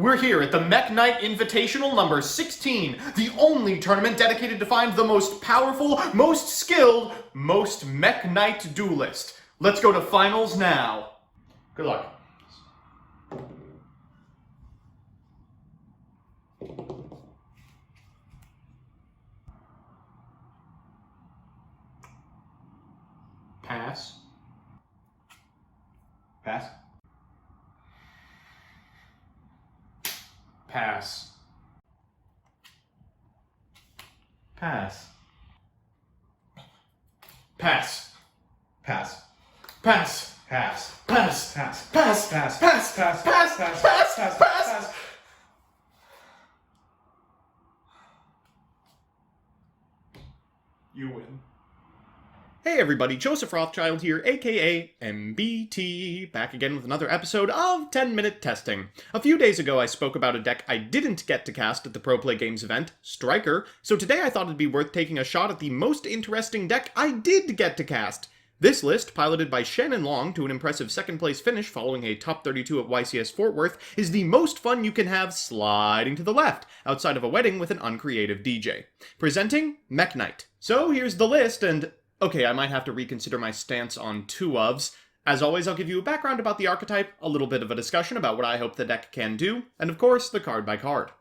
We're here at the MEKK-KNIGHT Invitational number 16, the only tournament dedicated to find the most powerful, most skilled, most MEKK-KNIGHT duelist. Let's go to finals now. Good luck. Pass. Pass. Pass. Pass. Pass. Pass. Pass. Pass. Pass. Pass. Pass. Pass. Pass. Pass. Pass. Pass. Pass. Pass. You win. Hey everybody, Joseph Rothschild here, aka MBT, back again with another episode of 10-Minute Testing. A few days ago I spoke about a deck I didn't get to cast at the Pro Play Games event, Striker, so today I thought it'd be worth taking a shot at the most interesting deck I did get to cast. This list, piloted by Shannon Long to an impressive second place finish following a top 32 at YCS Fort Worth, is the most fun you can have sliding to the left, outside of a wedding with an uncreative DJ. Presenting, MEKK-KNIGHT. So here's the list, and okay, I might have to reconsider my stance on two ofs. As always, I'll give you a background about the archetype, a little bit of a discussion about what I hope the deck can do, and of course, the card by card.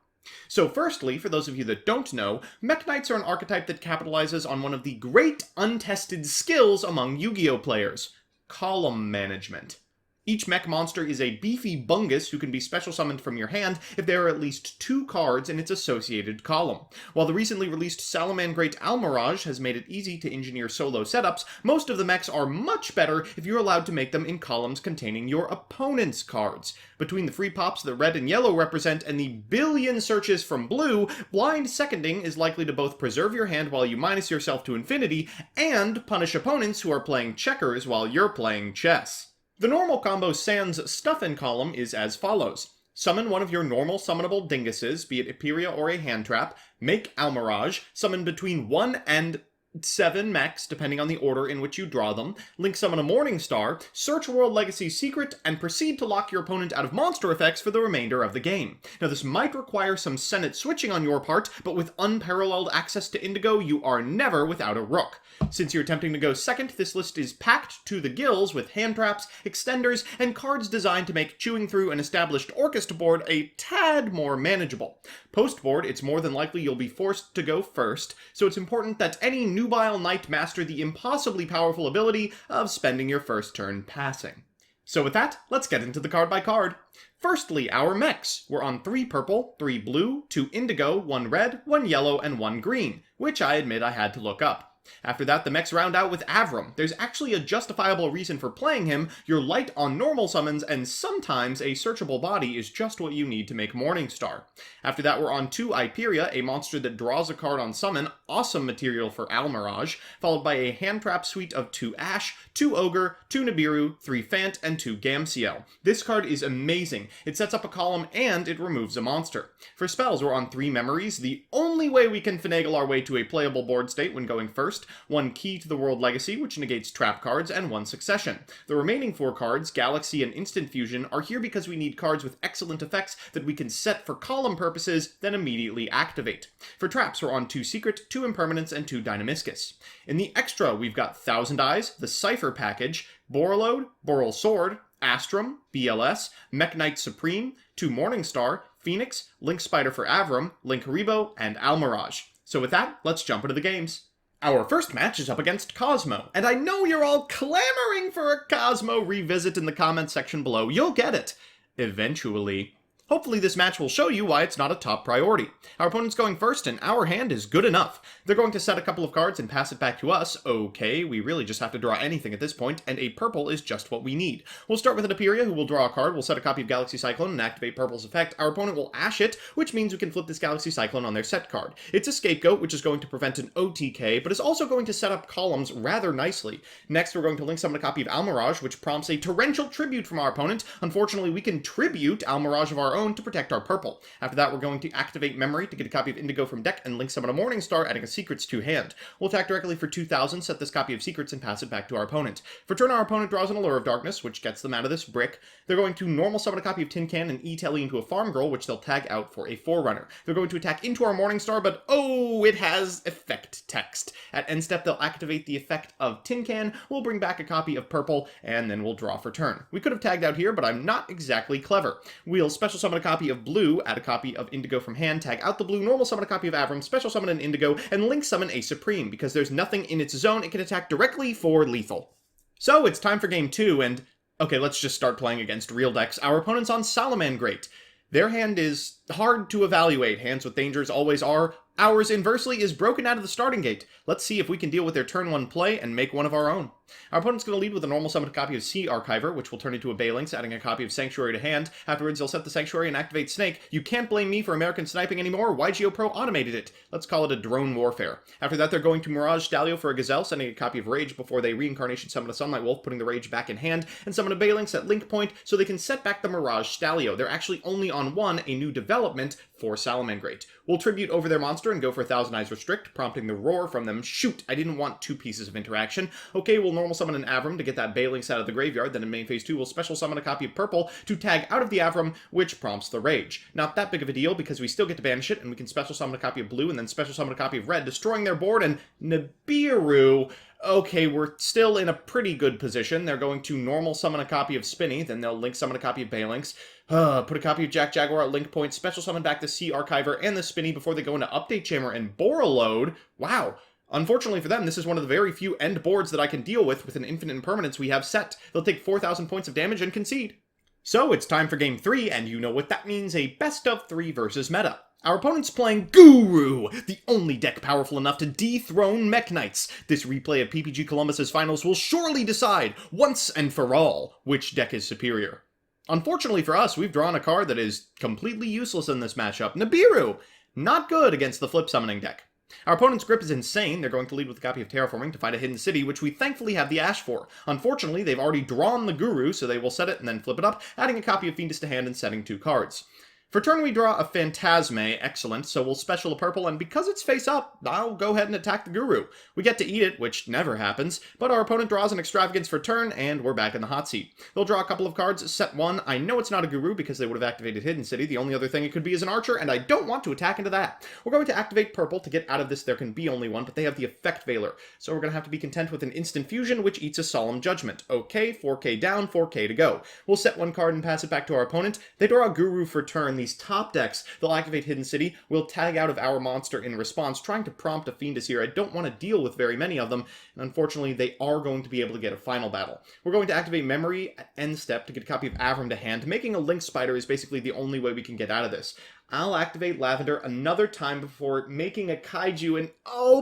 So firstly, for those of you that don't know, MEKK-KNIGHTs are an archetype that capitalizes on one of the great untested skills among Yu-Gi-Oh! Players, column management. Each mech monster is a beefy bungus who can be special summoned from your hand if there are at least 2 cards in its associated column. While the recently released Salamangreat Almirage has made it easy to engineer solo setups, most of the mechs are much better if you're allowed to make them in columns containing your opponent's cards. Between the free pops that red and yellow represent and the billion searches from blue, blind seconding is likely to both preserve your hand while you minus yourself to infinity, and punish opponents who are playing checkers while you're playing chess. The normal combo sans stuff in column is as follows. Summon one of your normal summonable dinguses, be it Eperia or a hand trap, make Almirage, summon between 1 and 7 mechs, depending on the order in which you draw them, link summon a Morningstar, search World Legacy Secret, and proceed to lock your opponent out of monster effects for the remainder of the game. Now this might require some Senate switching on your part, but with unparalleled access to Indigo, you are never without a rook. Since you're attempting to go second, this list is packed to the gills with hand traps, extenders, and cards designed to make chewing through an established Orchestra board a tad more manageable. Post-board, it's more than likely you'll be forced to go first, so it's important that any nubile knight master the impossibly powerful ability of spending your first turn passing. So with that, let's get into the card by card. Firstly, our mechs. We're on 3 purple, 3 blue, 2 indigo, 1 red, 1 yellow, and 1 green, which I admit I had to look up. After that, the mechs round out with Avram. There's actually a justifiable reason for playing him. You're light on normal summons, and sometimes a searchable body is just what you need to make Morningstar. After that, we're on 2 Iperia, a monster that draws a card on summon, awesome material for Almirage, followed by a hand trap suite of 2 Ash, 2 Ogre, 2 Nibiru, 3 Fant, and 2 Gamciel. This card is amazing. It sets up a column, and it removes a monster. For spells, we're on 3 Memories, the only way we can finagle our way to a playable board state when going first, 1 Key to the World Legacy, which negates trap cards, and 1 Succession. The remaining 4 cards, Galaxy and Instant Fusion, are here because we need cards with excellent effects that we can set for column purposes, then immediately activate. For traps, we're on 2 Secret, 2 Impermanence, and 2 Dynamiscus. In the extra, we've got Thousand Eyes, the Cipher package, Borreload, Boral Sword, Astrum, BLS, MEKK-KNIGHT Supreme, 2 Morningstar, Phoenix, Link Spider for Avram, Link Haribo, and Almirage. So with that, let's jump into the games. Our first match is up against Cosmo, and I know you're all clamoring for a Cosmo revisit in the comments section below. You'll get it. Eventually. Hopefully this match will show you why it's not a top priority. Our opponent's going first, and our hand is good enough. They're going to set a couple of cards and pass it back to us. Okay, we really just have to draw anything at this point, and a purple is just what we need. We'll start with an Eperia, who will draw a card. We'll set a copy of Galaxy Cyclone and activate Purple's effect. Our opponent will Ash it, which means we can flip this Galaxy Cyclone on their set card. It's a Scapegoat, which is going to prevent an OTK, but is also going to set up columns rather nicely. Next, we're going to link summon a copy of Almirage, which prompts a Torrential Tribute from our opponent. Unfortunately, we can tribute Almirage of our own to protect our purple. After that, we're going to activate Memory to get a copy of Indigo from deck and link summon a Morningstar, adding a Secrets to hand. We'll attack directly for 2,000, set this copy of Secrets, and pass it back to our opponent. For turn, our opponent draws an Allure of Darkness, which gets them out of this brick. They're going to normal summon a copy of Tin Can and E-Telly into a Farm Girl, which they'll tag out for a Forerunner. They're going to attack into our Morningstar, but oh, it has effect text. At end step, they'll activate the effect of Tin Can, we'll bring back a copy of purple, and then we'll draw for turn. We could have tagged out here, but I'm not exactly clever. We'll special summon a copy of blue, add a copy of Indigo from hand, tag out the blue, normal summon a copy of Avram, special summon an Indigo, and link summon a Supreme. Because there's nothing in its zone, it can attack directly for lethal. So it's time for game 2, and okay, let's just start playing against real decks. Our opponent's on Salamangreat. Their hand is hard to evaluate. Hands with dangers always are. Ours, inversely, is broken out of the starting gate. Let's see if we can deal with their turn 1 play and make one of our own. Our opponent's going to lead with a normal summoned copy of Sea Archiver, which will turn into a Balinx, adding a copy of Sanctuary to hand. Afterwards, they'll set the Sanctuary and activate Snake. You can't blame me for American sniping anymore. YGO Pro automated it. Let's call it a drone warfare. After that, they're going to Mirage Stalio for a Gazelle, sending a copy of Rage before they reincarnation summon a Sunlight Wolf, putting the Rage back in hand, and summon a Balinx at link point so they can set back the Mirage Stalio. They're actually only on one, a new development for Salamangreat. We'll tribute over their monster and go for 1,000 Eyes Restrict, prompting the roar from them. Shoot, I didn't want 2 pieces of interaction. Okay, we'll normal summon an Avram to get that Balinx out of the graveyard, then in main phase 2 we'll special summon a copy of purple to tag out of the Avram, which prompts the Rage. Not that big of a deal because we still get to banish it, and we can special summon a copy of blue and then special summon a copy of red, destroying their board, and Nibiru... Okay, we're still in a pretty good position. They're going to normal summon a copy of Spinny, then they'll link summon a copy of Balinx, put a copy of Jack Jaguar at link point, special summon back the Sea Archiver and the Spinny before they go into Update Chamber and Borreload. Wow. Unfortunately for them, this is one of the very few end boards that I can deal with an infinite impermanence we have set. They'll take 4,000 points of damage and concede. So it's time for game 3, and you know what that means, a best of 3 versus meta. Our opponent's playing Guru, the only deck powerful enough to dethrone MEKK-KNIGHTs. This replay of PPG Columbus's finals will surely decide, once and for all, which deck is superior. Unfortunately for us, we've drawn a card that is completely useless in this matchup. Nibiru! Not good against the flip summoning deck. Our opponent's grip is insane. They're going to lead with a copy of Terraforming to find a hidden city, which we thankfully have the Ash for. Unfortunately, they've already drawn the Guru, so they will set it and then flip it up, adding a copy of Fiendus to hand and setting 2 cards. For turn, we draw a Phantasme, excellent, so we'll special a purple, and because it's face up, I'll go ahead and attack the Guru. We get to eat it, which never happens, but our opponent draws an Extravagance for turn, and we're back in the hot seat. They'll draw a couple of cards, set 1. I know it's not a Guru because they would have activated Hidden City. The only other thing it could be is an Archer, and I don't want to attack into that. We're going to activate purple to get out of this. There can be only one, but they have the Effect Veiler, so we're going to have to be content with an Instant Fusion, which eats a Solemn Judgment. Okay, 4k down, 4k to go. We'll set 1 card and pass it back to our opponent. They draw a Guru for turn. These top decks, they'll activate Hidden City, we'll tag out of our monster in response, trying to prompt a Fiendus here. I don't want to deal with very many of them, and unfortunately they are going to be able to get a final battle. We're going to activate Memory at end step to get a copy of Avram to hand. Making a Link Spider is basically the only way we can get out of this. I'll activate Lavender another time before making a Kaiju and,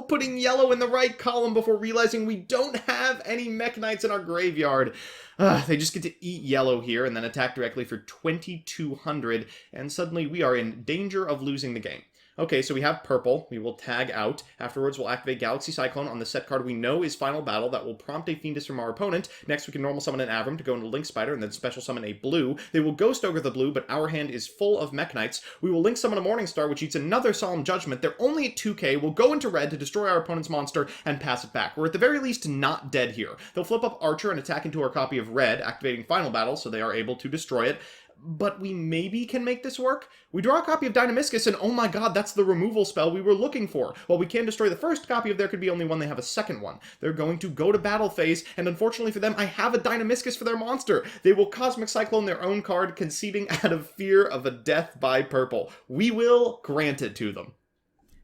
putting yellow in the right column before realizing we don't have any MEKK-KNIGHTs in our graveyard. They just get to eat yellow here and then attack directly for 2,200, and suddenly we are in danger of losing the game. Okay, so we have purple. We will tag out. Afterwards, we'll activate Galaxy Cyclone on the set card we know is Final Battle. That will prompt a Fiendus from our opponent. Next, we can normal summon an Avram to go into Link Spider and then special summon a blue. They will Ghost Ogre the blue, but our hand is full of MEKK-KNIGHTs. We will Link summon a Morningstar, which eats another Solemn Judgment. They're only at 2k. We'll go into red to destroy our opponent's monster and pass it back. We're at the very least not dead here. They'll flip up Archer and attack into our copy of red, activating Final Battle, so they are able to destroy it. But we maybe can make this work. We draw a copy of Dynamiscus, and oh my god, that's the removal spell we were looking for. While we can destroy the first copy of there could be only one, they have a second one. They're going to go to battle phase, and unfortunately for them, I have a Dynamiscus for their monster. They will Cosmic Cyclone their own card, conceding out of fear of a death by purple. We will grant it to them.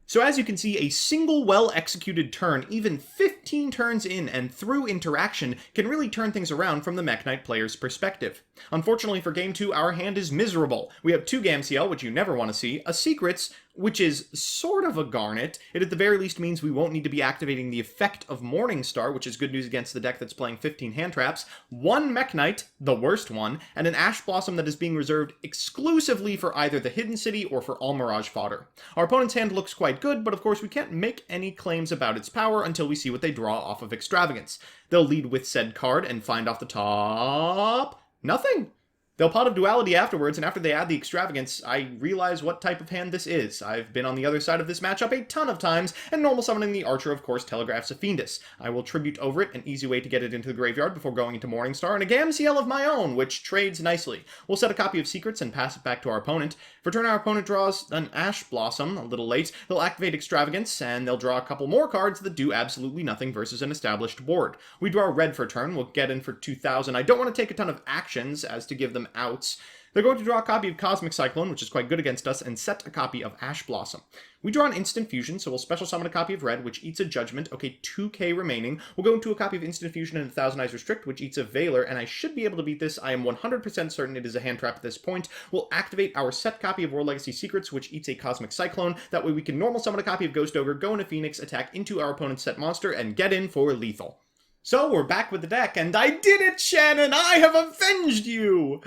So as you can see, a single well-executed turn, even 15 turns in and through interaction, can really turn things around from the MEKK-KNIGHT player's perspective. Unfortunately for Game 2, our hand is miserable. We have 2 Gamciel, which you never want to see, a Secrets, which is sort of a Garnet. It at the very least means we won't need to be activating the effect of Morningstar, which is good news against the deck that's playing 15 hand traps, 1 MEKK-KNIGHT, the worst one, and an Ash Blossom that is being reserved exclusively for either the Hidden City or for all Mirage fodder. Our opponent's hand looks quite good, but of course we can't make any claims about its power until we see what they draw off of Extravagance. They'll lead with said card and find off the top... nothing. They'll pot of duality afterwards, and after they add the extravagance, I realize what type of hand this is. I've been on the other side of this matchup a ton of times, and normal summoning the Archer of course telegraphs a Fiendus. I will tribute over it, an easy way to get it into the graveyard before going into Morningstar, and a Gamciel of my own, which trades nicely. We'll set a copy of Secrets and pass it back to our opponent. For turn our opponent draws an Ash Blossom, a little late, they'll activate Extravagance, and they'll draw a couple more cards that do absolutely nothing versus an established board. We draw red for turn, we'll get in for 2,000. I don't want to take a ton of actions as to give them outs. They're going to draw a copy of Cosmic Cyclone, which is quite good against us, and set a copy of Ash Blossom. We draw an Instant Fusion, so we'll special summon a copy of red, which eats a Judgment. Okay, 2k remaining. We'll go into a copy of Instant Fusion and a Thousand Eyes Restrict, which eats a Veiler, and I should be able to beat this. I am 100% certain it is a hand trap at this point. We'll activate our set copy of War Legacy Secrets, which eats a Cosmic Cyclone. That way we can normal summon a copy of Ghost Ogre, go into Phoenix, attack into our opponent's set monster, and get in for lethal. So, we're back with the deck, and I did it, Shannon! I have avenged you!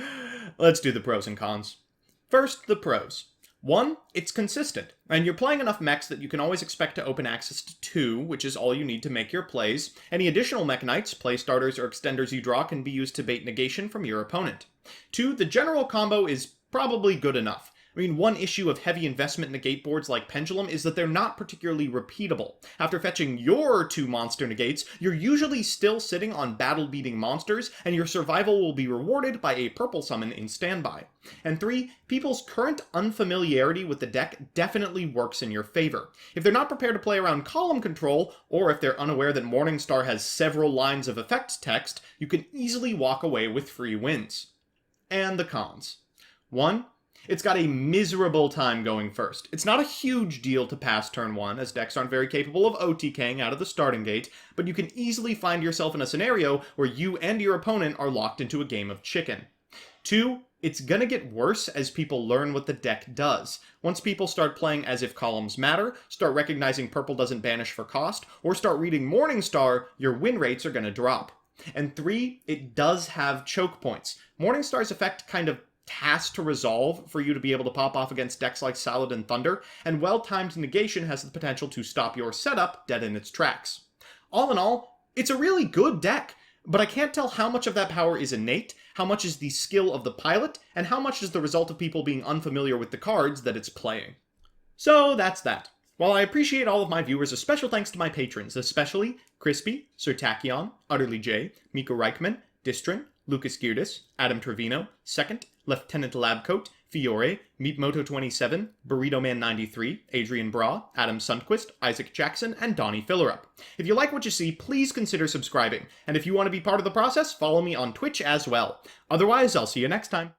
Let's do the pros and cons. First, the pros. 1, it's consistent, and you're playing enough mechs that you can always expect to open access to 2, which is all you need to make your plays. Any additional MEKK-KNIGHTs, play starters, or extenders you draw can be used to bait negation from your opponent. 2, the general combo is probably good enough. I mean, one issue of heavy investment negate boards like Pendulum is that they're not particularly repeatable. After fetching your 2 monster negates, you're usually still sitting on battle-beating monsters, and your survival will be rewarded by a purple summon in standby. And 3, people's current unfamiliarity with the deck definitely works in your favor. If they're not prepared to play around column control, or if they're unaware that Morningstar has several lines of effects text, you can easily walk away with free wins. And the cons. 1, it's got a miserable time going first. It's not a huge deal to pass turn 1, as decks aren't very capable of OTKing out of the starting gate, but you can easily find yourself in a scenario where you and your opponent are locked into a game of chicken. 2, it's gonna get worse as people learn what the deck does. Once people start playing as if columns matter, start recognizing purple doesn't banish for cost, or start reading Morningstar, your win rates are gonna drop. And 3, it does have choke points. Morningstar's effect kind of has to resolve for you to be able to pop off against decks like Saladin Thunder, and well-timed negation has the potential to stop your setup dead in its tracks. All in all, it's a really good deck, but I can't tell how much of that power is innate, how much is the skill of the pilot, and how much is the result of people being unfamiliar with the cards that it's playing. So that's that. While I appreciate all of my viewers, a special thanks to my patrons, especially Crispy, Sir Tachyon, Utterly J, Miko Reichman, Distrin, Lucas Geardas, Adam Trevino, Second, Lieutenant Labcoat, Fiore, Meatmoto27, Burrito Man 93, Adrian Bra, Adam Sundquist, Isaac Jackson, and Donnie Fillerup. If you like what you see, please consider subscribing, and if you want to be part of the process, follow me on Twitch as well. Otherwise, I'll see you next time.